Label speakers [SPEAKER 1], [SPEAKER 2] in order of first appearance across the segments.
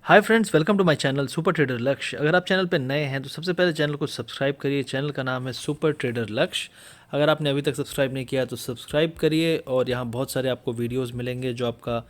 [SPEAKER 1] Hi friends, welcome to my channel super trader Lakshya. अगर आप channel पर नए हैं तो सबसे पहले चैनल को सब्सक्राइब करिए। चैनल का नाम है सुपर ट्रेडर लक्ष्य। अगर आपने अभी तक सब्सक्राइब नहीं किया तो सब्सक्राइब करिए और यहाँ बहुत सारे आपको वीडियोस मिलेंगे जो आपका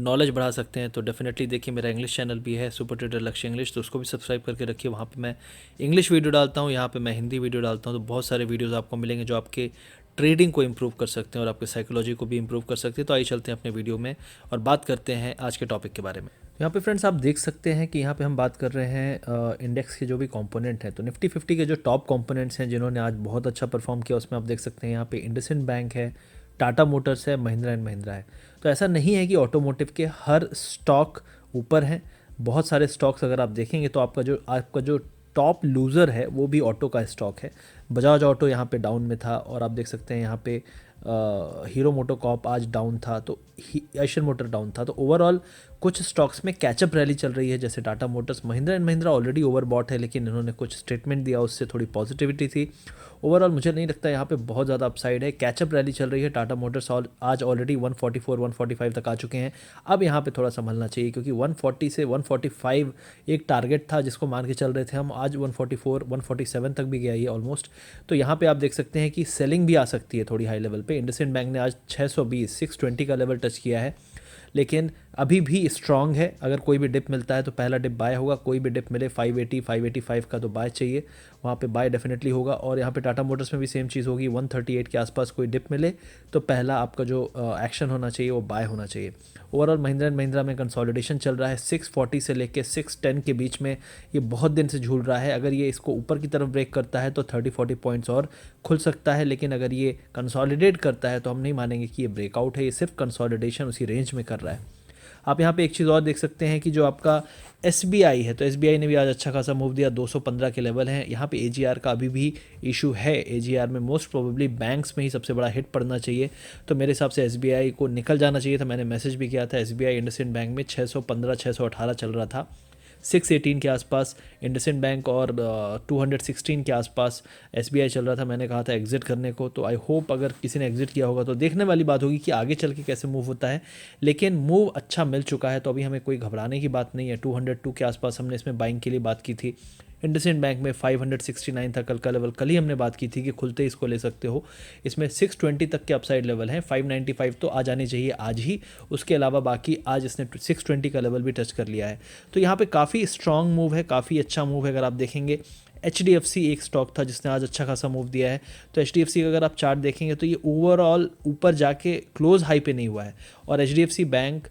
[SPEAKER 1] नॉलेज बढ़ा सकते हैं। तो डेफिनेटली देखिए, मेरा इंग्लिश चैनल भी है सुपर ट्रेडर लक्ष्य इंग्लिश, तो उसको भी सब्सक्राइब करके रखिए। वहाँ पे मैं इंग्लिश वीडियो डालता हूँ, यहाँ पे मैं हिंदी वीडियो डालता हूँ। तो बहुत सारे वीडियोज़ आपको मिलेंगे जो आपके ट्रेडिंग को इम्प्रूव कर सकते हैं और आपके साइकोलॉजी को भी इम्प्रूव कर सकते हैं। तो आइए चलते हैं अपने वीडियो में और बात करते हैं आज के टॉपिक के बारे में। यहाँ पे फ्रेंड्स आप देख सकते हैं कि यहाँ पे हम बात कर रहे हैं इंडेक्स के जो भी कंपोनेंट हैं। तो निफ्टी 50 के जो टॉप कंपोनेंट्स हैं जिन्होंने आज बहुत अच्छा परफॉर्म किया, उसमें आप देख सकते हैं यहाँ पे इंडसइंड बैंक है, टाटा मोटर्स है, महिंद्रा एंड महिंद्रा है। तो ऐसा नहीं है कि ऑटोमोटिव के हर स्टॉक ऊपर हैं। बहुत सारे स्टॉक्स अगर आप देखेंगे तो आपका जो टॉप लूज़र है वो भी ऑटो का स्टॉक है। बजाज ऑटो यहाँ पे डाउन में था और आप देख सकते हैं यहाँ पे हीरो मोटोकॉर्प आज डाउन था, तो एशियन मोटर डाउन था। तो ओवरऑल कुछ स्टॉक्स में कैचअप रैली चल रही है, जैसे Tata Motors, Mahindra and Mahindra already overbought है, लेकिन इन्होंने कुछ स्टेटमेंट दिया, उससे थोड़ी पॉजिटिविटी थी। ओवरऑल मुझे नहीं लगता यहाँ पे बहुत ज़्यादा अपसाइड है। कैचअप रैली चल रही है। टाटा मोटर्स आज ऑलरेडी 144 145 तक आ चुके हैं। अब यहाँ पे थोड़ा संभलना चाहिए क्योंकि 140 से 145 एक टारगेट था जिसको मान के चल रहे थे हम। आज 144 147 तक भी गया ये ऑलमोस्ट। तो यहाँ पे आप देख सकते हैं कि सेलिंग भी आ सकती है थोड़ी हाई लेवल पे। इंडसइंड बैंक ने आज 620 का लेवल टच किया है, लेकिन अभी भी स्ट्रांग है। अगर कोई भी डिप मिलता है तो पहला डिप बाय होगा। कोई भी डिप मिले 580 585 का तो बाय चाहिए, वहाँ पे बाय डेफिनेटली होगा। और यहाँ पे टाटा मोटर्स में भी सेम चीज़ होगी। 138 के आसपास कोई डिप मिले तो पहला आपका जो एक्शन होना चाहिए वो बाय होना चाहिए। ओवरऑल महिंद्रा एंड महिंद्रा में कंसोलिडेशन चल रहा है 640 से लेके 610 के बीच में। ये बहुत दिन से झूल रहा है। अगर ये इसको ऊपर की तरफ ब्रेक करता है तो 30-40 पॉइंट्स और खुल सकता है, लेकिन अगर ये कंसोलिडेट करता है तो हम नहीं मानेंगे कि ये ब्रेकआउट है। ये सिर्फ कंसोलिडेशन उसी रेंज में कर रहा है। आप यहाँ पे एक चीज़ और देख सकते हैं कि जो आपका एसबीआई है, तो एसबीआई ने भी आज अच्छा खासा मूव दिया। 215 के लेवल हैं। यहाँ पे एजीआर का अभी भी इशू है। एजीआर में मोस्ट प्रोबेबली बैंक्स में ही सबसे बड़ा हिट पड़ना चाहिए। तो मेरे हिसाब से एसबीआई को निकल जाना चाहिए था। मैंने मैसेज भी किया था। एसबीआई इंडसइंड बैंक में 615 618 चल रहा था, 618 के आसपास इंडसइंड बैंक और 216 के आसपास एसबीआई चल रहा था। मैंने कहा था एग्जिट करने को। तो आई होप अगर किसी ने एग्जिट किया होगा तो देखने वाली बात होगी कि आगे चल के कैसे मूव होता है, लेकिन मूव अच्छा मिल चुका है तो अभी हमें कोई घबराने की बात नहीं है। 202 के आसपास हमने इसमें बाइंग के लिए बात की थी। इंडसइंड बैंक में 569 था कल का लेवल। कल ही हमने बात की थी कि खुलते ही इसको ले सकते हो। इसमें 620 तक के अपसाइड लेवल हैं। 595 तो आ जानी चाहिए आज ही। उसके अलावा बाकी आज इसने 620 का लेवल भी टच कर लिया है। तो यहाँ पे काफ़ी स्ट्रॉन्ग मूव है, काफ़ी अच्छा मूव है। अगर आप देखेंगे HDFC एक स्टॉक था जिसने आज अच्छा खासा मूव दिया है। तो HDFC का अगर आप चार्ट देखेंगे तो ये ओवरऑल ऊपर जाके क्लोज हाई पे नहीं हुआ है। और HDFC बैंक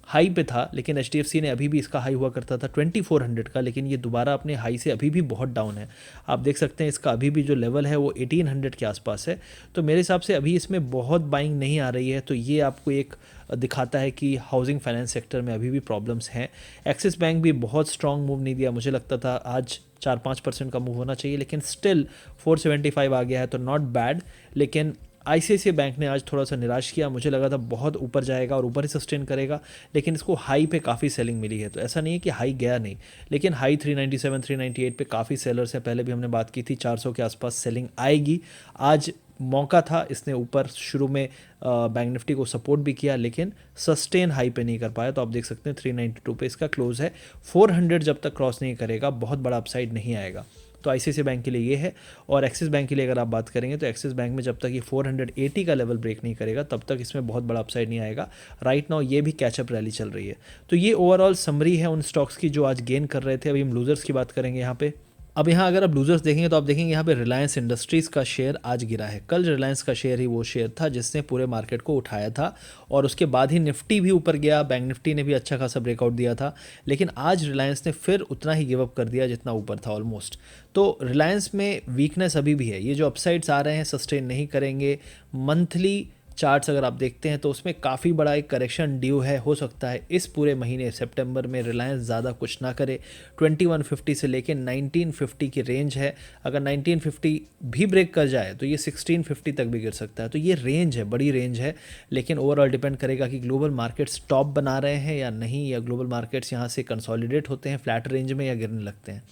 [SPEAKER 1] हाई पे था, लेकिन HDFC ने अभी भी इसका हाई हुआ करता था 2400 का, लेकिन ये दोबारा अपने हाई से अभी भी बहुत डाउन है। आप देख सकते हैं इसका अभी भी जो लेवल है वो 1800 के आसपास है। तो मेरे हिसाब से अभी इसमें बहुत बाइंग नहीं आ रही है। तो ये आपको एक दिखाता है कि हाउसिंग फाइनेंस सेक्टर में अभी भी प्रॉब्लम्स हैं। एक्सिस बैंक भी बहुत स्ट्रॉन्ग मूव नहीं दिया। मुझे लगता था आज 4-5% का मूव होना चाहिए, लेकिन स्टिल 475 आ गया है तो नॉट बैड। लेकिन ICICI बैंक ने आज थोड़ा सा निराश किया। मुझे लगा था बहुत ऊपर जाएगा और ऊपर ही सस्टेन करेगा, लेकिन इसको हाई पे काफ़ी सेलिंग मिली है। तो ऐसा नहीं है कि हाई गया नहीं, लेकिन हाई 397 398 पे काफ़ी सेलर्स हैं। पहले भी हमने बात की थी 400 के आसपास सेलिंग आएगी। आज मौका था, इसने ऊपर शुरू में बैंक निफ्टी को सपोर्ट भी किया, लेकिन सस्टेन हाई पे नहीं कर पाया। तो आप देख सकते हैं 392 पे इसका क्लोज है। 400 जब तक क्रॉस नहीं करेगा बहुत बड़ा अपसाइड नहीं आएगा। तो ICICI बैंक के लिए ये है। और एक्सिस बैंक के लिए अगर आप बात करेंगे तो एक्सिस बैंक में जब तक ये 480 का लेवल ब्रेक नहीं करेगा तब तक इसमें बहुत बड़ा अपसाइड नहीं आएगा। राइट नाउ ये भी कैचअप रैली चल रही है। तो ये ओवरऑल समरी है उन स्टॉक्स की जो आज गेन कर रहे थे। अभी हम लूजर्स की बात करेंगे यहाँ पे। अब यहाँ अगर आप लूजर्स देखेंगे तो आप देखेंगे यहाँ पे रिलायंस इंडस्ट्रीज़ का शेयर आज गिरा है। कल रिलायंस का शेयर ही वो शेयर था जिसने पूरे मार्केट को उठाया था, और उसके बाद ही निफ्टी भी ऊपर गया। बैंक निफ्टी ने भी अच्छा खासा ब्रेकआउट दिया था, लेकिन आज रिलायंस ने फिर उतना ही गिव अप कर दिया जितना ऊपर था ऑलमोस्ट। तो रिलायंस में वीकनेस अभी भी है। ये जो अपसाइड्स आ रहे हैं सस्टेन नहीं करेंगे। मंथली चार्ट्स अगर आप देखते हैं तो उसमें काफ़ी बड़ा एक करेक्शन ड्यू है। हो सकता है इस पूरे महीने सितंबर में रिलायंस ज़्यादा कुछ ना करे। 2150 से लेके 1950 की रेंज है। अगर 1950 भी ब्रेक कर जाए तो ये 1650 तक भी गिर सकता है। तो ये रेंज है, बड़ी रेंज है, लेकिन ओवरऑल डिपेंड करेगा कि ग्लोबल मार्केट्स टॉप बना रहे हैं या नहीं, या ग्लोबल मार्केट्स यहाँ से कंसोलिडेट होते हैं फ्लैट रेंज में या गिरने लगते हैं।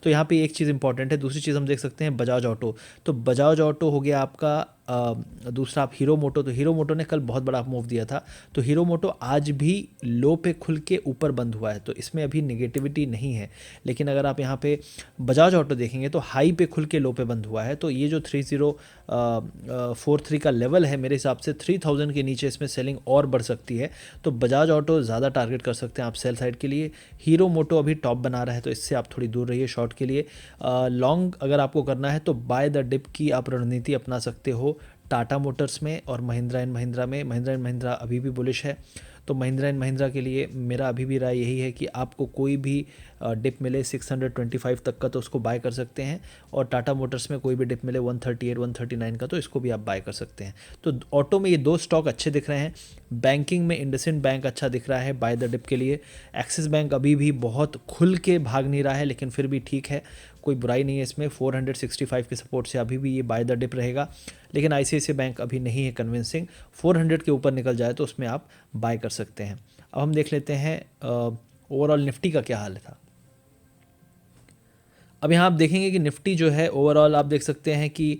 [SPEAKER 1] तो यहाँ पे एक चीज़ इंपॉर्टेंट है। दूसरी चीज़ हम देख सकते हैं बजाज ऑटो। तो बजाज ऑटो हो गया आपका दूसरा आप हीरो मोटो, तो हीरो मोटो ने कल बहुत बड़ा मूव दिया था, तो हीरो मोटो आज भी लो पे खुल के ऊपर बंद हुआ है, तो इसमें अभी नेगेटिविटी नहीं है। लेकिन अगर आप यहाँ पे बजाज ऑटो देखेंगे तो हाई पे खुल के लो पे बंद हुआ है, तो ये जो 3043 का लेवल है, मेरे हिसाब से 3000 के नीचे इसमें सेलिंग और बढ़ सकती है, तो बजाज ऑटो ज़्यादा टारगेट कर सकते हैं आप सेल साइड के लिए। हीरो मोटो अभी टॉप बना रहा है, तो इससे आप थोड़ी दूर रहिए शॉर्ट के लिए। लॉन्ग अगर आपको करना है तो बाय द डिप की आप रणनीति अपना सकते हो टाटा मोटर्स में और महिंद्रा एंड महिंद्रा में। महिंद्रा एंड महिंद्रा अभी भी बुलिश है, तो महिंद्रा एंड महिंद्रा के लिए मेरा अभी भी राय यही है कि आपको कोई भी डिप मिले 625 तक का तो उसको बाय कर सकते हैं, और टाटा मोटर्स में कोई भी डिप मिले 138 139 का तो इसको भी आप बाय कर सकते हैं। तो ऑटो में ये दो स्टॉक अच्छे दिख रहे हैं। बैंकिंग में इंडसइंड बैंक अच्छा दिख रहा है बाय द डिप के लिए। एक्सिस बैंक अभी भी बहुत खुल के भाग नहीं रहा है, लेकिन फिर भी ठीक है, कोई बुराई नहीं है इसमें। 465 के सपोर्ट से अभी भी ये बाय द डिप रहेगा, लेकिन आईसीआईसीआई बैंक अभी नहीं है कन्विंसिंग। 400 के ऊपर निकल जाए तो उसमें आप बाय कर सकते हैं। अब हम देख लेते हैं ओवरऑल निफ्टी का क्या हाल था। अब यहाँ आप देखेंगे कि निफ्टी जो है ओवरऑल आप देख सकते हैं कि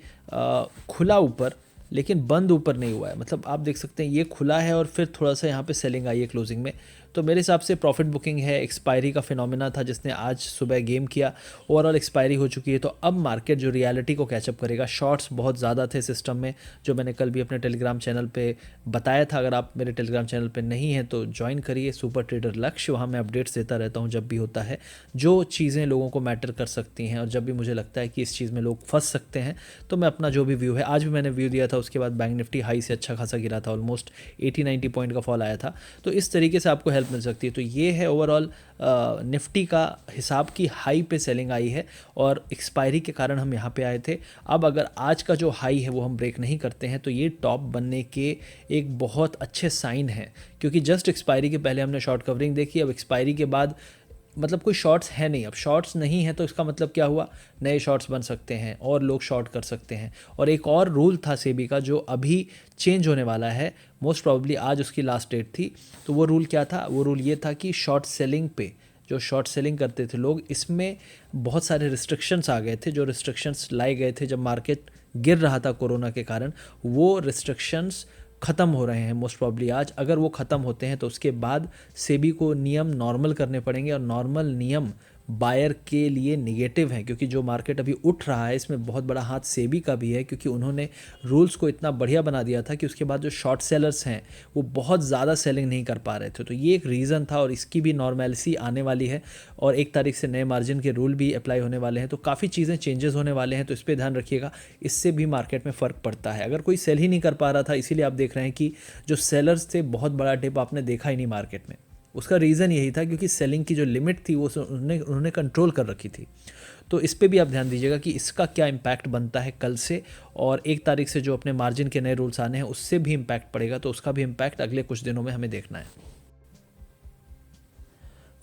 [SPEAKER 1] खुला ऊपर, लेकिन बंद ऊपर नहीं हुआ है। मतलब आप देख सकते हैं ये खुला है और फिर थोड़ा सा यहाँ पे सेलिंग आई है क्लोजिंग में, तो मेरे हिसाब से प्रॉफिट बुकिंग है। एक्सपायरी का फिनोमेना था जिसने आज सुबह गेम किया, ओवरऑल एक्सपायरी हो चुकी है, तो अब मार्केट जो रियलिटी को कैचअप करेगा। शॉर्ट्स बहुत ज़्यादा थे सिस्टम में, जो मैंने कल भी अपने टेलीग्राम चैनल पे बताया था। अगर आप मेरे टेलीग्राम चैनल पे नहीं हैं तो ज्वाइन करिए, सुपर ट्रेडर लक्ष्य, वहाँ मैं अपडेट्स देता रहता हूँ जब भी होता है, जो चीज़ें लोगों को मैटर कर सकती हैं, और जब भी मुझे लगता है कि इस चीज़ में लोग फंस सकते हैं तो मैं अपना जो भी व्यू है, आज भी मैंने व्यू दिया था। उसके बाद बैंक निफ्टी हाई से अच्छा खासा गिरा था, ऑलमोस्ट 80-90 पॉइंट का फॉल आया था, तो इस तरीके से आपको हेल्प मिल सकती है। तो ये है ओवरऑल निफ्टी का हिसाब की हाई पे सेलिंग आई है और एक्सपायरी के कारण हम यहाँ पे आए थे। अब अगर आज का जो हाई है वो हम ब्रेक नहीं करते हैं तो ये टॉप बनने के एक बहुत अच्छे साइन है, क्योंकि जस्ट एक्सपायरी के पहले हमने शॉर्ट कवरिंग देखी, अब एक्सपायरी के बाद मतलब कोई शॉर्ट्स है नहीं। अब शॉर्ट्स नहीं है तो इसका मतलब क्या हुआ, नए शॉर्ट्स बन सकते हैं और लोग शॉर्ट कर सकते हैं। और एक और रूल था सेबी का जो अभी चेंज होने वाला है, मोस्ट प्रॉब्ली आज उसकी लास्ट डेट थी। तो वो रूल क्या था, वो रूल ये था कि शॉर्ट सेलिंग पे जो शॉर्ट सेलिंग करते थे लोग, इसमें बहुत सारे रिस्ट्रिक्शंस आ गए थे। जो रिस्ट्रिक्शंस लाए गए थे जब मार्केट गिर रहा था कोरोना के कारण, वो रिस्ट्रिक्शंस ख़त्म हो रहे हैं मोस्ट प्रॉब्ली आज। अगर वो ख़त्म होते हैं तो उसके बाद सेबी को नियम नॉर्मल करने पड़ेंगे, और नॉर्मल नियम बायर के लिए निगेटिव हैं, क्योंकि जो मार्केट अभी उठ रहा है इसमें बहुत बड़ा हाथ सेबी का भी है, क्योंकि उन्होंने रूल्स को इतना बढ़िया बना दिया था कि उसके बाद जो शॉर्ट सेलर्स हैं वो बहुत ज़्यादा सेलिंग नहीं कर पा रहे थे। तो ये एक रीज़न था, और इसकी भी नॉर्मेलिटी आने वाली है, और 1 तारीख से नए मार्जिन के रूल भी अप्लाई होने वाले हैं, तो काफ़ी चीज़ें चेंजेस होने वाले हैं, तो इस पर ध्यान रखिएगा। इससे भी मार्केट में फ़र्क पड़ता है। अगर कोई सेल ही नहीं कर पा रहा था, इसीलिए आप देख रहे हैं कि जो सेलर्स थे बहुत बड़ा डिप आपने देखा ही नहीं मार्केट में। उसका रीज़न यही था क्योंकि सेलिंग की जो लिमिट थी वो उन्होंने कंट्रोल कर रखी थी। तो इस पे भी आप ध्यान दीजिएगा कि इसका क्या इम्पैक्ट बनता है कल से, और 1 तारीख से जो अपने मार्जिन के नए रूल्स आने हैं उससे भी इम्पैक्ट पड़ेगा, तो उसका भी इम्पैक्ट अगले कुछ दिनों में हमें देखना है।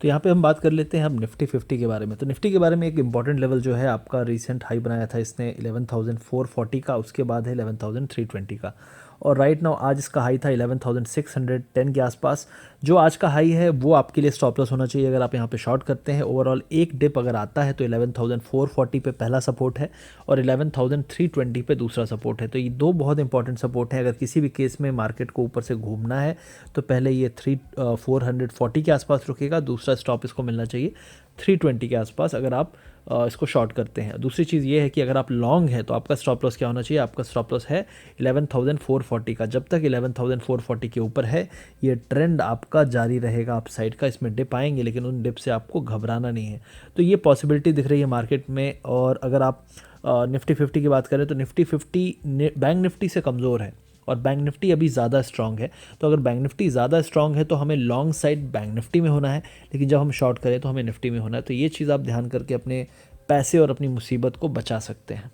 [SPEAKER 1] तो यहाँ पे हम बात कर लेते हैं अब निफ्टी 50 के बारे में। तो निफ्टी के बारे में एक इंपॉर्टेंट लेवल जो है आपका रिसेंट हाई बनाया था इसने 11,440 का, उसके बाद है 11,320 का, और राइट नाउ आज इसका हाई था 11,610 के आसपास। जो आज का हाई है वो आपके लिए स्टॉप लॉस होना चाहिए अगर आप यहाँ पे शॉर्ट करते हैं। ओवरऑल एक डिप अगर आता है तो 11,440 पे पहला सपोर्ट है और 11,320 पे दूसरा सपोर्ट है। तो ये दो बहुत इंपॉर्टेंट सपोर्ट है। अगर किसी भी केस में मार्केट को ऊपर से घूमना है तो पहले ये 440 के आसपास रुकेगा, दूसरा स्टॉप इसको मिलना चाहिए 320 के आसपास अगर आप इसको शॉर्ट करते हैं। दूसरी चीज़ ये है कि अगर आप लॉन्ग हैं तो आपका स्टॉप लॉस क्या होना चाहिए, आपका स्टॉप लॉस है 11,440 का। जब तक 11,440 के ऊपर है ये ट्रेंड आपका जारी रहेगा अप साइड का। इसमें डिप आएंगे लेकिन उन डिप से आपको घबराना नहीं है। तो ये पॉसिबिलिटी दिख रही है मार्केट में। और अगर आप निफ्टी 50 की बात करें तो निफ्टी 50 बैंक निफ्टी से कमज़ोर है और बैंक निफ्टी अभी ज़्यादा स्ट्रॉन्ग है। तो अगर बैंक निफ्टी ज़्यादा स्ट्रॉन्ग है तो हमें लॉन्ग साइड बैंक निफ्टी में होना है, लेकिन जब हम शॉर्ट करें तो हमें निफ्टी में होना है। तो ये चीज़ आप ध्यान करके अपने पैसे और अपनी मुसीबत को बचा सकते हैं।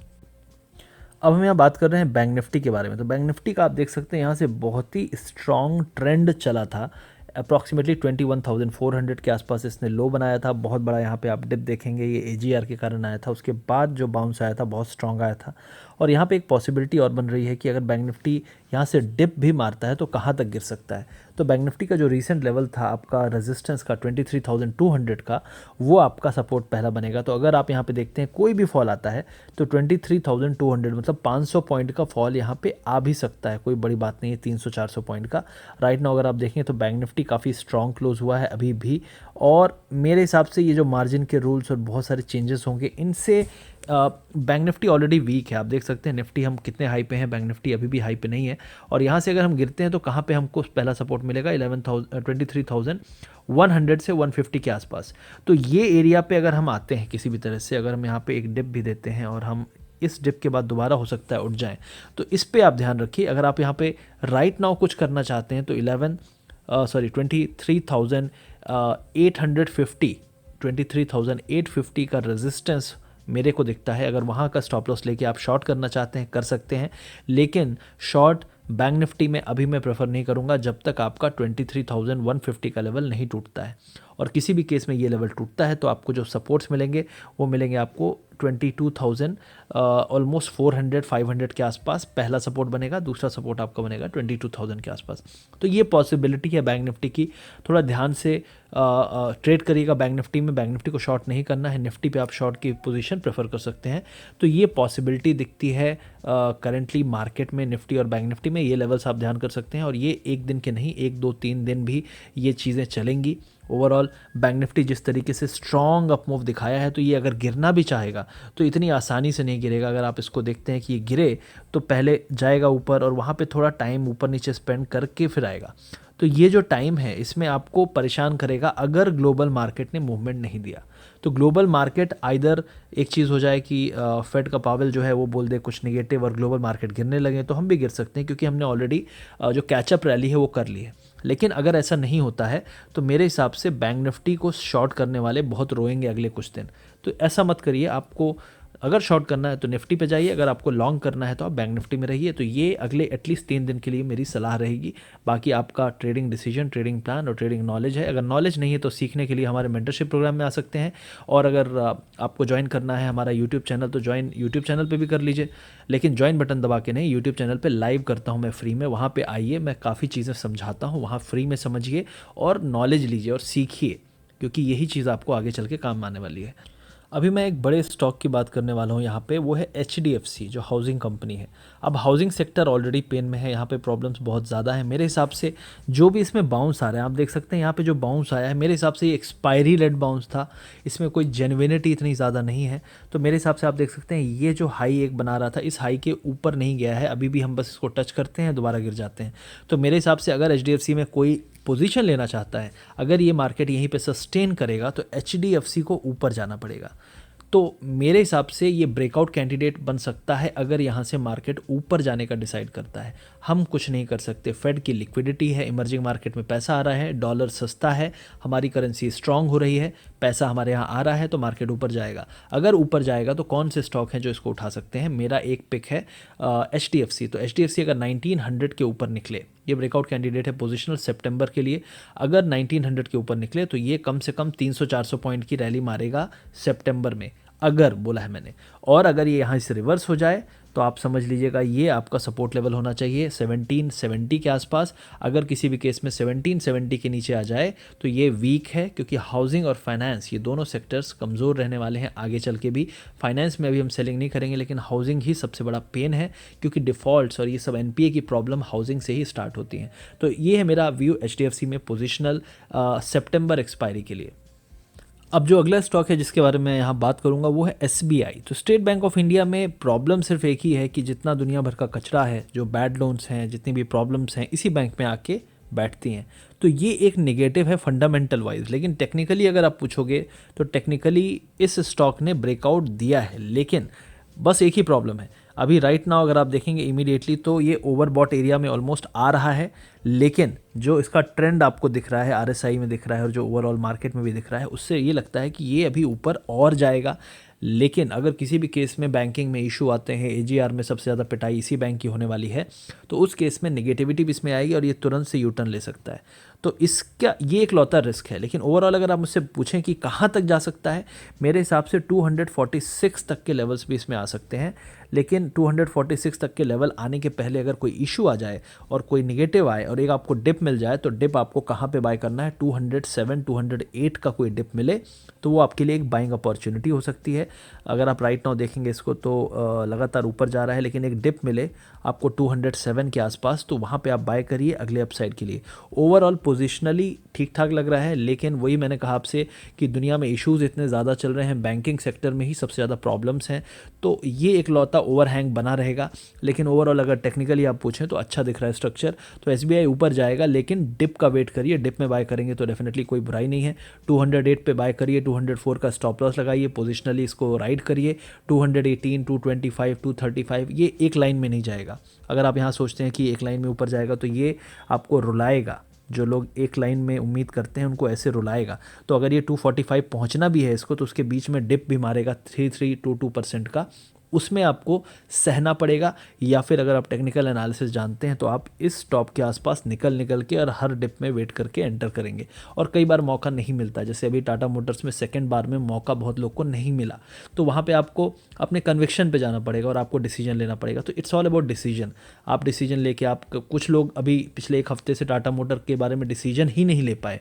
[SPEAKER 1] अब हम यहाँ बात कर रहे हैं बैंक निफ्टी के बारे में। तो बैंक निफ्टी का आप देख सकते हैं यहाँ से बहुत ही स्ट्रॉन्ग ट्रेंड चला था। अप्रॉक्सीमेटली 21,400 के आसपास इसने लो बनाया था। बहुत बड़ा यहाँ पे आप डिप देखेंगे, ये एजीआर के कारण आया था। उसके बाद जो बाउंस आया था बहुत स्ट्रॉन्ग आया था। और यहाँ पे एक पॉसिबिलिटी और बन रही है कि अगर बैंक निफ्टी यहाँ से डिप भी मारता है तो कहाँ तक गिर सकता है। तो बैंक निफ्टी का जो रीसेंट लेवल था आपका रेजिस्टेंस का 23,200 का, वो आपका सपोर्ट पहला बनेगा। तो अगर आप यहाँ पे देखते हैं कोई भी फॉल आता है तो 23,200 मतलब 500 पॉइंट का फॉल यहाँ पे आ भी सकता है, कोई बड़ी बात नहीं है 300-400 पॉइंट का। राइट नाउ अगर आप देखें तो बैंक निफ्टी काफ़ी स्ट्रॉन्ग क्लोज हुआ है अभी भी, और मेरे हिसाब से ये जो मार्जिन के रूल्स और बहुत सारे चेंजेस होंगे इनसे बैंक निफ्टी ऑलरेडी वीक है। आप देख सकते हैं निफ्टी हम कितने हाई पे हैं, बैंक निफ्टी अभी भी हाई पे नहीं है। और यहाँ से अगर हम गिरते हैं तो कहाँ पे हमको पहला सपोर्ट मिलेगा, 23,100 से 150 के आसपास। तो ये एरिया पे अगर हम आते हैं किसी भी तरह से, अगर हम यहाँ पे एक डिप भी देते हैं और हम इस डिप के बाद दोबारा हो सकता है उठ जाएं, तो इस पे आप ध्यान रखिए। अगर आप यहाँ पे राइट नाउ कुछ करना चाहते हैं तो 23,850 का रेजिस्टेंस मेरे को दिखता है। अगर वहाँ का स्टॉप लॉस लेके आप शॉर्ट करना चाहते हैं कर सकते हैं, लेकिन शॉर्ट बैंक निफ्टी में अभी मैं प्रेफर नहीं करूँगा जब तक आपका 23,150 का लेवल नहीं टूटता है। और किसी भी केस में ये लेवल टूटता है तो आपको जो सपोर्ट्स मिलेंगे वो मिलेंगे आपको 22,000 ऑलमोस्ट 400-500 के आसपास पहला सपोर्ट बनेगा, दूसरा सपोर्ट आपका बनेगा 22,000 के आसपास। तो ये पॉसिबिलिटी है बैंक निफ्टी की, थोड़ा ध्यान से ट्रेड करिएगा बैंक निफ्टी में। बैंक निफ्टी को शॉर्ट नहीं करना है, निफ्टी पे आप शॉर्ट की पोजीशन प्रेफर कर सकते हैं। तो ये पॉसिबिलिटी दिखती है करेंटली मार्केट में, निफ्टी और बैंक निफ्टी में। ये लेवल्स आप ध्यान कर सकते हैं और ये एक दिन के नहीं, 1-2-3 दिन भी ये चीज़ें चलेंगी। ओवरऑल बैंक निफ्टी जिस तरीके से स्ट्रॉन्ग अप मूव दिखाया है, तो ये अगर गिरना भी चाहेगा तो इतनी आसानी से नहीं गिरेगा। अगर आप इसको देखते हैं कि ये गिरे तो पहले जाएगा ऊपर और वहाँ पे थोड़ा टाइम ऊपर नीचे स्पेंड करके फिर आएगा। तो ये जो टाइम है इसमें आपको परेशान करेगा अगर ग्लोबल मार्केट ने मूवमेंट नहीं दिया। तो ग्लोबल मार्केट आइदर एक चीज़ हो जाए कि फेड का पावेल जो है वो बोल दे कुछ नेगेटिव और ग्लोबल मार्केट गिरने लगे, तो हम भी गिर सकते हैं क्योंकि हमने ऑलरेडी जो कैचअप रैली है वो कर ली है। लेकिन अगर ऐसा नहीं होता है तो मेरे हिसाब से बैंक निफ्टी को शॉर्ट करने वाले बहुत रोएंगे अगले कुछ दिन। तो ऐसा मत करिए। आपको अगर शॉर्ट करना है तो निफ्टी पे जाइए, अगर आपको लॉन्ग करना है तो आप बैंक निफ्टी में रहिए। तो ये अगले एटलीस्ट 3 दिन के लिए मेरी सलाह रहेगी। बाकी आपका ट्रेडिंग डिसीजन, ट्रेडिंग प्लान और ट्रेडिंग नॉलेज है। अगर नॉलेज नहीं है तो सीखने के लिए हमारे मेंटरशिप प्रोग्राम में आ सकते हैं। और अगर आपको ज्वाइन करना है हमारा यूट्यूब चैनल तो ज्वाइन यूट्यूब चैनल पर भी कर लीजिए, लेकिन ज्वाइन बटन दबा के नहीं। यूट्यूब चैनल पर लाइव करता हूँ मैं फ्री में, वहाँ पर आइए, मैं काफ़ी चीज़ें समझाता हूँ, वहाँ फ्री में समझिए और नॉलेज लीजिए और सीखिए, क्योंकि यही चीज़ आपको आगे चल के काम आने वाली है। अभी मैं एक बड़े स्टॉक की बात करने वाला हूँ यहाँ पे, वो है HDFC जो हाउसिंग कंपनी है। अब हाउसिंग सेक्टर ऑलरेडी पेन में है, यहाँ पे प्रॉब्लम्स बहुत ज़्यादा है। मेरे हिसाब से जो भी इसमें बाउंस आ रहा है, आप देख सकते हैं यहाँ पे जो बाउंस आया है, मेरे हिसाब से ये एक्सपायरी लेड बाउंस था, इसमें कोई जेन्युइनिटी इतनी ज़्यादा नहीं है। तो मेरे हिसाब से आप देख सकते हैं ये जो हाई एक बना रहा था, इस हाई के ऊपर नहीं गया है अभी भी, हम बस इसको टच करते हैं दोबारा गिर जाते हैं। तो मेरे हिसाब से अगर HDFC में कोई पोजीशन लेना चाहता है, अगर ये मार्केट यहीं पे सस्टेन करेगा तो HDFC को ऊपर जाना पड़ेगा। तो मेरे हिसाब से ये ब्रेकआउट कैंडिडेट बन सकता है अगर यहाँ से मार्केट ऊपर जाने का डिसाइड करता है। हम कुछ नहीं कर सकते, फेड की लिक्विडिटी है, इमर्जिंग मार्केट में पैसा आ रहा है, डॉलर सस्ता है, हमारी करेंसी स्ट्रांग हो रही है, पैसा हमारे यहाँ आ रहा है, तो मार्केट ऊपर जाएगा। अगर ऊपर जाएगा तो कौन से स्टॉक हैं जो इसको उठा सकते हैं? मेरा एक पिक है HDFC। तो HDFC अगर 1900 के ऊपर निकले, ये ब्रेकआउट कैंडिडेट है पोजिशनल सितंबर के लिए, अगर 1900 के ऊपर निकले तो ये कम से कम 300-400 पॉइंट की रैली मारेगा सितंबर में, अगर बोला है मैंने। और अगर ये यहाँ से रिवर्स हो जाए तो आप समझ लीजिएगा ये आपका सपोर्ट लेवल होना चाहिए 1770 के आसपास। अगर किसी भी केस में 1770 के नीचे आ जाए तो ये वीक है, क्योंकि हाउसिंग और फाइनेंस ये दोनों सेक्टर्स कमज़ोर रहने वाले हैं आगे चल के भी। फाइनेंस में अभी हम सेलिंग नहीं करेंगे, लेकिन हाउसिंग ही सबसे बड़ा पेन है, क्योंकि डिफ़ॉल्ट्स और ये सब NPA की प्रॉब्लम हाउसिंग से ही स्टार्ट होती हैं। तो ये है मेरा व्यू HDFC में पोजिशनल सितंबर एक्सपायरी के लिए। अब जो अगला स्टॉक है जिसके बारे में यहाँ बात करूँगा वो है SBI। तो स्टेट बैंक ऑफ इंडिया में प्रॉब्लम सिर्फ एक ही है कि जितना दुनिया भर का कचरा है, जो बैड लोन्स हैं, जितनी भी प्रॉब्लम्स हैं, इसी बैंक में आके बैठती हैं। तो ये एक नेगेटिव है फंडामेंटल वाइज, लेकिन टेक्निकली अगर आप पूछोगे तो टेक्निकली इस स्टॉक ने ब्रेकआउट दिया है, लेकिन बस एक ही प्रॉब्लम है अभी राइट नाउ अगर आप देखेंगे इमीडिएटली तो ये ओवरबॉट एरिया में ऑलमोस्ट आ रहा है, लेकिन जो इसका ट्रेंड आपको दिख रहा है RSI में दिख रहा है और जो ओवरऑल मार्केट में भी दिख रहा है, उससे ये लगता है कि ये अभी ऊपर और जाएगा। लेकिन अगर किसी भी केस में बैंकिंग में इशू आते हैं, एजीआर में सबसे ज़्यादा पिटाई इसी बैंक की होने वाली है, तो उस केस में निगेटिविटी भी इसमें आएगी और ये तुरंत से यू टर्न ले सकता है। तो इसका ये एक लौता रिस्क है। लेकिन ओवरऑल अगर आप मुझसे पूछें कि कहाँ तक जा सकता है, मेरे हिसाब से 246 तक के लेवल्स भी इसमें आ सकते हैं। लेकिन 246 तक के लेवल आने के पहले अगर कोई इशू आ जाए और कोई निगेटिव आए और एक आपको डिप मिल जाए, तो डिप आपको कहाँ पे बाय करना है, 207 208 का कोई डिप मिले तो वो आपके लिए एक बाइंग अपॉर्चुनिटी हो सकती है। अगर आप राइट नाउ देखेंगे इसको तो लगातार ऊपर जा रहा है, लेकिन एक डिप मिले आपको 207 के आसपास, तो वहाँ पे आप बाय करिए अगले अपसाइड के लिए। ओवरऑल पोजिशनली ठीक ठाक लग रहा है, लेकिन वही मैंने कहा आपसे कि दुनिया में इश्यूज इतने ज़्यादा चल रहे हैं, बैंकिंग सेक्टर में ही सबसे ज़्यादा प्रॉब्लम्स हैं, तो ये एक लौता ओवरहैंग बना रहेगा। लेकिन ओवरऑल अगर टेक्निकली आप पूछें तो अच्छा दिख रहा है स्ट्रक्चर। तो एसबीआई ऊपर जाएगा, लेकिन डिप का वेट करिए, डिप में बाय करेंगे तो डेफिनेटली कोई बुराई नहीं है। 208 पे बाय करिए, 204 का स्टॉप लॉस लगाइए, पोजिशनली इसको राइड करिए। 218 225 235 ये एक लाइन में नहीं जाएगा। अगर आप यहाँ सोचते हैं कि एक लाइन में ऊपर जाएगा तो ये आपको रुलाएगा। जो लोग एक लाइन में उम्मीद करते हैं उनको ऐसे रुलाएगा। तो अगर ये 245 पहुंचना भी है इसको, तो उसके बीच में डिप भी मारेगा 3322% का, उसमें आपको सहना पड़ेगा। या फिर अगर आप टेक्निकल एनालिसिस जानते हैं तो आप इस टॉप के आसपास निकल के और हर डिप में वेट करके एंटर करेंगे। और कई बार मौका नहीं मिलता, जैसे अभी टाटा मोटर्स में सेकंड बार में मौका बहुत लोग को नहीं मिला, तो वहाँ पे आपको अपने कन्विक्शन पे जाना पड़ेगा और आपको डिसीजन लेना पड़ेगा। तो इट्स ऑल अबाउट डिसीजन। आप डिसीजन लेके आप, कुछ लोग अभी पिछले एक हफ्ते से टाटा मोटर के बारे में डिसीजन ही नहीं ले पाए,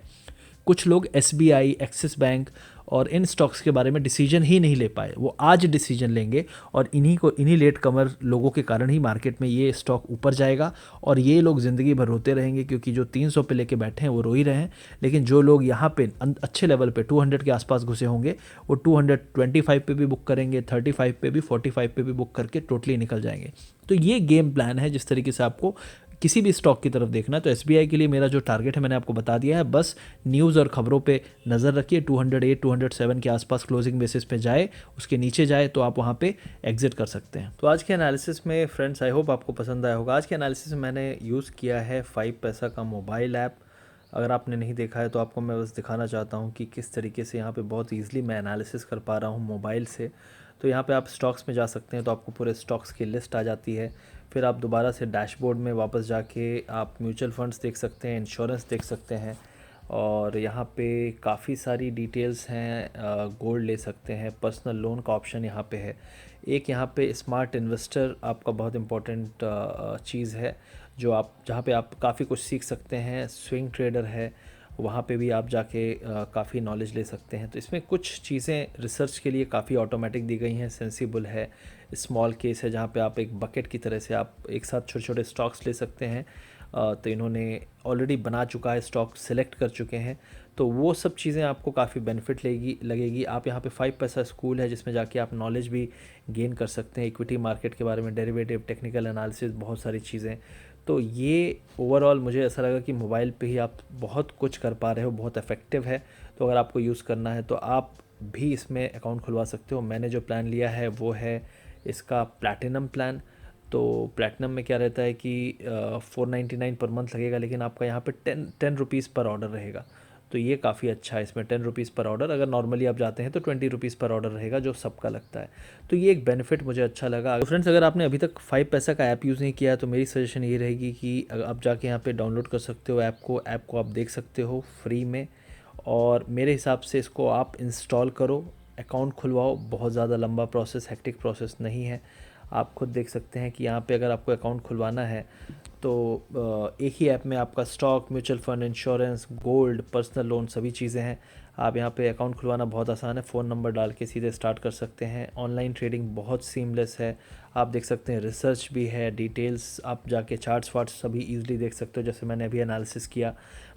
[SPEAKER 1] कुछ लोग एसबीआई, एक्सिस बैंक और इन स्टॉक्स के बारे में डिसीजन ही नहीं ले पाए, वो आज डिसीजन लेंगे और इन्हीं लेट कमर लोगों के कारण ही मार्केट में ये स्टॉक ऊपर जाएगा। और ये लोग ज़िंदगी भर रोते रहेंगे, क्योंकि जो 300 पे लेके बैठे हैं वो रो ही रहे हैं। लेकिन जो लोग यहाँ पे अच्छे लेवल पे 200 के आसपास घुसे होंगे, वो 225 पे भी बुक करेंगे, 35 पे भी, 45 पे भी बुक करके टोटली निकल जाएंगे। तो ये गेम प्लान है जिस तरीके से आपको किसी भी स्टॉक की तरफ देखना। तो एसबीआई के लिए मेरा जो टारगेट है मैंने आपको बता दिया है, बस न्यूज़ और खबरों पे नज़र रखिए। 208 207 के आसपास क्लोजिंग बेसिस पे जाए, उसके नीचे जाए तो आप वहाँ पे एग्जिट कर सकते हैं। तो आज के एनालिसिस में फ्रेंड्स, आई होप आपको पसंद आया होगा। आज के एनालिसिस में मैंने यूज़ किया है 5 पैसा का मोबाइल ऐप। अगर आपने नहीं देखा है तो आपको मैं बस दिखाना चाहता हूँ कि किस तरीके से यहाँ पे बहुत ईजिली मैं एनालिसिस कर पा रहा हूँ मोबाइल से। तो यहाँ पे आप स्टॉक्स में जा सकते हैं तो आपको पूरे स्टॉक्स की लिस्ट आ जाती है। फिर आप दोबारा से डैशबोर्ड में वापस जाके आप म्यूचुअल फंड्स देख सकते हैं, इंश्योरेंस देख सकते हैं, और यहाँ पे काफ़ी सारी डिटेल्स हैं। गोल्ड ले सकते हैं, पर्सनल लोन का ऑप्शन यहाँ पे है। एक यहाँ पे स्मार्ट इन्वेस्टर आपका बहुत इम्पोर्टेंट चीज़ है, जो आप जहाँ पे आप काफ़ी कुछ सीख सकते हैं। स्विंग ट्रेडर है, वहाँ पे भी आप जाके काफ़ी नॉलेज ले सकते हैं। तो इसमें कुछ चीज़ें रिसर्च के लिए काफ़ी ऑटोमेटिक दी गई हैं। सेंसिबल है, स्मॉल केस है, जहाँ पे आप एक बकेट की तरह से आप एक साथ छोटे छोटे स्टॉक्स ले सकते हैं। तो इन्होंने ऑलरेडी बना चुका है, स्टॉक सिलेक्ट कर चुके हैं, तो वो सब चीज़ें आपको काफ़ी बेनिफिट लगेगी। आप यहाँ पे 5 पैसा स्कूल है जिसमें जाके आप नॉलेज भी गेन कर सकते हैं, इक्विटी मार्केट के बारे में, डेरिवेटिव, टेक्निकल एनालिसिस, बहुत सारी चीज़ें। तो ये ओवरऑल मुझे ऐसा लगा कि मोबाइल पे ही आप बहुत कुछ कर पा रहे हो, बहुत इफ़ेक्टिव है। तो अगर आपको यूज़ करना है तो आप भी इसमें अकाउंट खुलवा सकते हो। मैंने जो प्लान लिया है वो है इसका प्लैटिनम प्लान। तो प्लैटिनम में क्या रहता है कि 499 पर मंथ लगेगा, लेकिन आपका यहाँ पे 10 रुपीज़ पर ऑर्डर रहेगा। तो ये काफ़ी अच्छा है, इसमें 10 रुपीज़ पर ऑर्डर। अगर नॉर्मली आप जाते हैं तो 20 रुपीज़ पर ऑर्डर रहेगा, जो सबका लगता है। तो ये एक बेनिफिट मुझे अच्छा लगा। तो फ्रेंड्स, अगर आपने अभी तक 5 पैसा का ऐप यूज़ नहीं किया है तो मेरी सजेशन ये रहेगी कि आप जाके यहाँ पे डाउनलोड कर सकते हो ऐप को आप देख सकते हो फ्री में। और मेरे हिसाब से इसको आप इंस्टॉल करो, अकाउंट खुलवाओ। बहुत ज़्यादा लंबा प्रोसेस, हेक्टिक प्रोसेस नहीं है। आप खुद देख सकते हैं कि यहाँ पे अगर आपको अकाउंट खुलवाना है तो एक ही ऐप में आपका stock, mutual fund, insurance, gold, personal loan, सभी चीज़ें हैं। आप यहाँ पे अकाउंट खुलवाना बहुत आसान है, फ़ोन नंबर डाल के सीधे स्टार्ट कर सकते हैं। ऑनलाइन ट्रेडिंग बहुत सीमलेस है, आप देख सकते हैं, रिसर्च भी है, डिटेल्स आप जाके चार्ट्स वार्ट्स सभी ईजिली देख सकते हो, जैसे मैंने अभी एनालिसिस किया।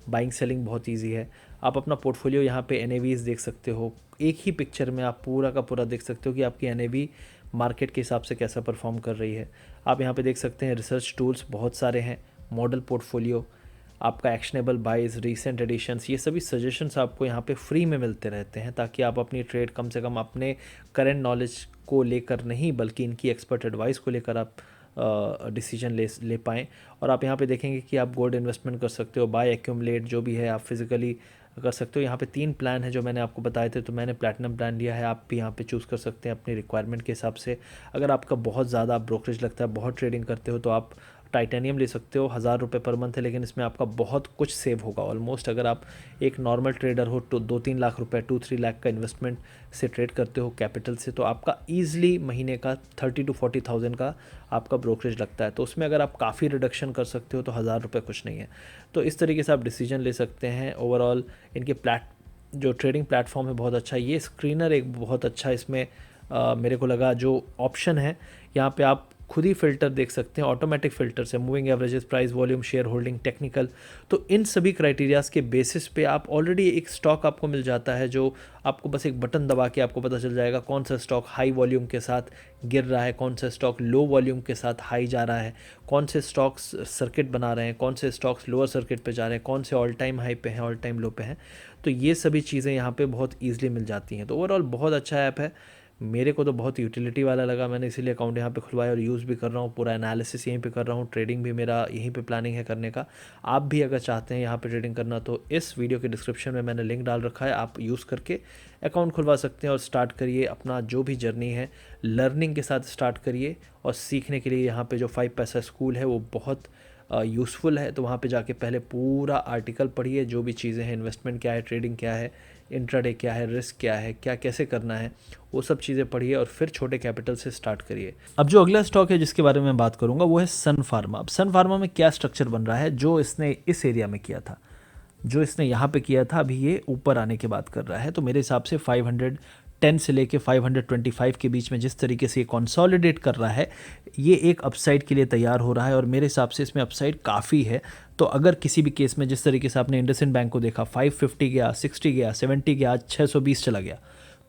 [SPEAKER 1] बाइंग सेलिंग बहुत ईजी है। आप अपना पोर्टफोलियो यहाँ पे NAVs देख सकते हो, एक ही पिक्चर में आप पूरा का पूरा देख सकते हो कि आपकी NAV मार्केट के हिसाब से कैसा परफॉर्म कर रही है। आप यहाँ पे देख सकते हैं रिसर्च टूल्स बहुत सारे हैं, मॉडल पोर्टफोलियो, आपका एक्शनेबल बाइज, रीसेंट एडिशंस, ये सभी सजेशंस आपको यहाँ पे फ्री में मिलते रहते हैं, ताकि आप अपनी ट्रेड कम से कम अपने करेंट नॉलेज को लेकर नहीं, बल्कि इनकी एक्सपर्ट एडवाइस को लेकर आप डिसीजन ले पाएँ। और आप यहाँ पे देखेंगे कि आप गोल्ड इन्वेस्टमेंट कर सकते हो, बाय एक्यूमुलेट जो भी है, आप फिज़िकली कर सकते हो। यहाँ पे 3 प्लान है जो मैंने आपको बताए थे, तो मैंने प्लैटिनम प्लान लिया है, आप भी यहाँ पे चूज़ कर सकते हैं अपनी रिक्वायरमेंट के हिसाब से। अगर आपका बहुत ज़्यादा ब्रोकरेज लगता है, बहुत ट्रेडिंग करते हो, तो आप टाइटेनियम ले सकते हो। 1000 रुपये पर मंथ है, लेकिन इसमें आपका बहुत कुछ सेव होगा ऑलमोस्ट। अगर आप एक नॉर्मल ट्रेडर हो तो 2-3 लाख रुपए, 2-3 लाख का इन्वेस्टमेंट से ट्रेड करते हो कैपिटल से, तो आपका ईजिली महीने का 30,000 to 40,000 का आपका ब्रोकरेज लगता है। तो उसमें अगर आप काफ़ी रिडक्शन कर सकते हो तो 1000 रुपये कुछ नहीं है। तो इस तरीके से आप डिसीजन ले सकते हैं। ओवरऑल इनके जो ट्रेडिंग प्लेटफॉर्म है बहुत अच्छा है। ये स्क्रीनर एक बहुत अच्छा इसमें मेरे को लगा जो ऑप्शन है। यहाँ पे आप खुद ही फ़िल्टर देख सकते हैं, ऑटोमेटिक फ़िल्टर से moving averages, price, volume, share holding, technical. तो इन सभी क्राइटेरियाज़ के बेसिस पे आप ऑलरेडी एक स्टॉक आपको मिल जाता है, जो आपको बस एक बटन दबा के आपको पता चल जाएगा कौन सा स्टॉक हाई वॉल्यूम के साथ गिर रहा है, कौन सा स्टॉक लो वॉल्यूम के साथ हाई जा रहा है, कौन से स्टॉक्स सर्किट बना रहे हैं, कौन से स्टॉक्स लोअर सर्किट पे जा रहे हैं, कौन से ऑल टाइम हाई पे हैं, ऑल टाइम लो पे हैं। तो ये सभी चीज़ें यहाँ पे बहुत ईजिली मिल जाती हैं। तो ओवरऑल बहुत अच्छा ऐप है, मेरे को तो बहुत यूटिलिटी वाला लगा। मैंने इसीलिए अकाउंट यहाँ पे खुलवाया और यूज़ भी कर रहा हूँ। पूरा एनालिसिस यहीं पे कर रहा हूँ, ट्रेडिंग भी मेरा यहीं पे प्लानिंग है करने का। आप भी अगर चाहते हैं यहाँ पे ट्रेडिंग करना तो इस वीडियो के डिस्क्रिप्शन में मैंने लिंक डाल रखा है, आप यूज़ करके अकाउंट खुलवा सकते हैं और स्टार्ट करिए अपना जो भी जर्नी है लर्निंग के साथ स्टार्ट करिए। और सीखने के लिए यहाँ पे जो 5 पैसा स्कूल है वो बहुत यूज़फुल है। तो वहाँ पे जाके पहले पूरा आर्टिकल पढ़िए, जो भी चीज़ें हैं, इन्वेस्टमेंट क्या है, ट्रेडिंग क्या है, इंट्राडे क्या है, रिस्क क्या है, क्या कैसे करना है, वो सब चीज़ें पढ़िए और फिर छोटे कैपिटल से स्टार्ट करिए। अब जो अगला स्टॉक है जिसके बारे में बात करूँगा वो है सन फार्मा। अब सन फार्मा में क्या स्ट्रक्चर बन रहा है, जो इसने इस एरिया में किया था, जो इसने यहाँ पे किया था, अभी ये ऊपर आने की बात कर रहा है। तो मेरे हिसाब से 510 से लेके 525 के बीच में जिस तरीके से ये कंसोलिडेट कर रहा है, ये एक अपसाइड के लिए तैयार हो रहा है और मेरे हिसाब से इसमें अपसाइड काफ़ी है। तो अगर किसी भी केस में जिस तरीके से आपने इंडसइंड बैंक को देखा, 550 गया, 60 गया, 70 गया, आज 620 चला गया,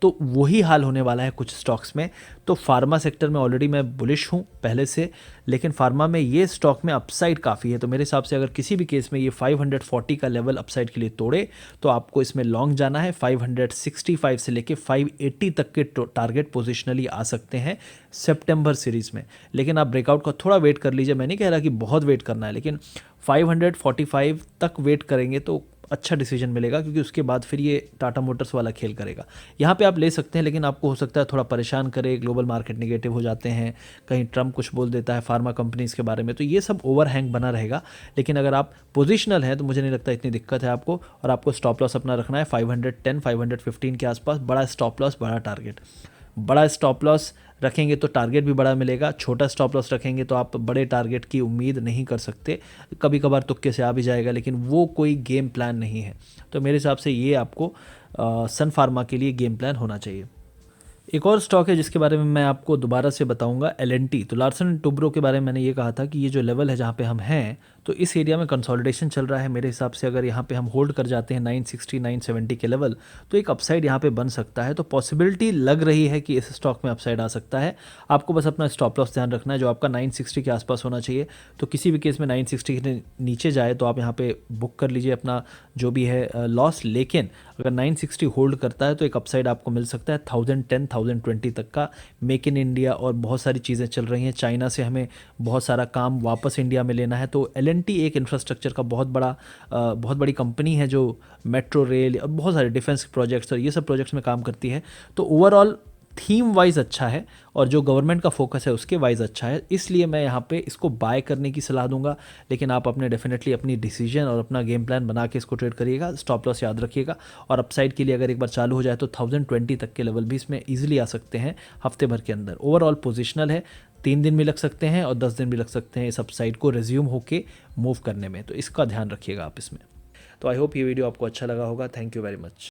[SPEAKER 1] तो वही हाल होने वाला है कुछ स्टॉक्स में। तो फार्मा सेक्टर में ऑलरेडी मैं बुलिश हूँ पहले से, लेकिन फार्मा में ये स्टॉक में अपसाइड काफ़ी है। तो मेरे हिसाब से अगर किसी भी केस में ये 540 का लेवल अपसाइड के लिए तोड़े तो आपको इसमें लॉन्ग जाना है। 565 से लेके 580 तक के टारगेट पोजिशनली आ सकते हैं सितंबर सीरीज़ में। लेकिन आप ब्रेकआउट का थोड़ा वेट कर लीजिए, मैं नहीं कह रहा कि बहुत वेट करना है, लेकिन 545 तक वेट करेंगे तो अच्छा डिसीजन मिलेगा, क्योंकि उसके बाद फिर ये टाटा मोटर्स वाला खेल करेगा। यहाँ पे आप ले सकते हैं, लेकिन आपको हो सकता है थोड़ा परेशान करे, ग्लोबल मार्केट नेगेटिव हो जाते हैं, कहीं ट्रम्प कुछ बोल देता है फार्मा कंपनीज़ के बारे में, तो ये सब ओवरहैंग बना रहेगा। लेकिन अगर आप पोजिशनल हैं तो मुझे नहीं लगता इतनी दिक्कत है आपको। और आपको स्टॉप लॉस अपना रखना है 510 515 के आसपास। बड़ा स्टॉप लॉस, बड़ा टारगेट। बड़ा स्टॉप लॉस रखेंगे तो टारगेट भी बड़ा मिलेगा, छोटा स्टॉप लॉस रखेंगे तो आप बड़े टारगेट की उम्मीद नहीं कर सकते। कभी कभार तुक्के से आ भी जाएगा, लेकिन वो कोई गेम प्लान नहीं है। तो मेरे हिसाब से ये आपको सन फार्मा के लिए गेम प्लान होना चाहिए। एक और स्टॉक है जिसके बारे में मैं आपको दोबारा से बताऊंगा, L&T। तो लार्सन एंड टुब्रो के बारे में मैंने ये कहा था कि ये जो लेवल है जहाँ पे हम हैं, तो इस एरिया में कंसोलिडेशन चल रहा है। मेरे हिसाब से अगर यहाँ पे हम होल्ड कर जाते हैं 960 970 के लेवल, तो एक अपसाइड यहाँ पे बन सकता है। तो पॉसिबिलिटी लग रही है कि इस स्टॉक में अपसाइड आ सकता है। आपको बस अपना स्टॉप लॉस ध्यान रखना है, जो आपका 960 के आसपास होना चाहिए। तो किसी भी केस में 960 के नीचे जाए तो आप यहाँ पे बुक कर लीजिए अपना जो भी है लॉस। लेकिन अगर 960 होल्ड करता है तो एक अपसाइड आपको मिल सकता है 1010 1020 तक का। मेक इन इंडिया और बहुत सारी चीज़ें चल रही हैं, चाइना से हमें बहुत सारा काम वापस इंडिया में लेना है। तो L&T एक इंफ्रास्ट्रक्चर का बहुत बड़ी कंपनी है, जो मेट्रो रेल और बहुत सारे डिफेंस प्रोजेक्ट्स और ये सब प्रोजेक्ट्स में काम करती है। तो ओवरऑल थीम वाइज अच्छा है और जो गवर्नमेंट का फोकस है उसके वाइज अच्छा है, इसलिए मैं यहाँ पे इसको बाय करने की सलाह दूंगा। लेकिन आप अपने डेफिनेटली अपनी डिसीजन और अपना गेम प्लान बना के इसको ट्रेड करिएगा, स्टॉप लॉस याद रखिएगा। और अपसाइड के लिए अगर एक बार चालू हो जाए तो 1020 तक के लेवल भी इसमें ईजिली आ सकते हैं हफ्ते भर के अंदर। ओवरऑल पोजिशनल है, 3 दिन भी लग सकते हैं और 10 दिन भी लग सकते हैं इस अपसाइड को रिज्यूम होके मूव करने में। तो इसका ध्यान रखिएगा आप इसमें। तो आई होप ये वीडियो आपको अच्छा लगा होगा। Thank you very much.